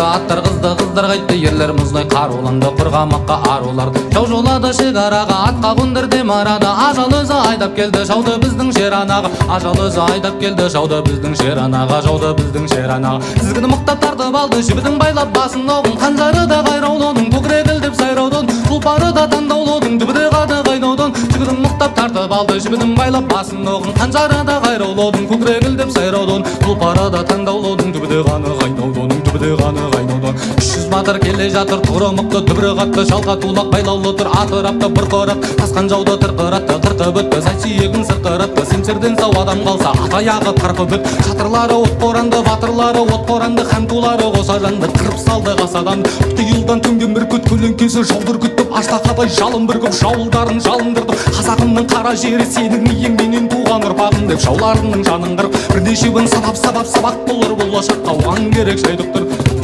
аттар қыздар қайтты, ерлер мұздай қаруланды, қорғамаққа аруларды. Жау жолады шекараға, атқа қондырды марада. Ажал өзі айдап келді, жауды біздің шер анаға. Ажал өзі айдап келді, жауды біздің шер анаға, жауды біздің шер анаға. Тізгіні мықтап тартып алды, жібідің байлап басын оғын. Қанжары да қайраулудың, көкірегілдеп сайраудың. Тұлпары да таңдаулудың, дүбіде қады қайнаудың. Тізгіні мықтап тартып алды, жібідің байлап басын оғын. Қанжары да қайраулудың, көкірегілдеп сайраудың. Тұлпары да таңдаулудың, дүбіде қаны қайнаудың, дүбіде қаны қайнаудың. 300 батыр келе жатыр, тұғыры мықты, дүбірі қатты, шалға тулақ байлаулы тұр, атырапты бұрқырап, тасқан жауды тырқыратты, қырқып өтті, сай сүйегін сырқыратты. Семсерден сау адам қалса, ат аяғы тарпып өт. Шатырлары от қоранды, батырлары от қоранды, хантулары қоса жанды, қырып салды қасадан. Тұйылдан төнген бір күт, көлеңкесі жаудыр күттіп, аштақадай жалын бүркіп, жауылдарын жалындырдып. Қазағымның қара жері сенің иең, менен туған ұрпағым деп жауларының жанын қырып, бірнешеуін сабап сабақ болар болашаққа, оған керек шайдықтыр.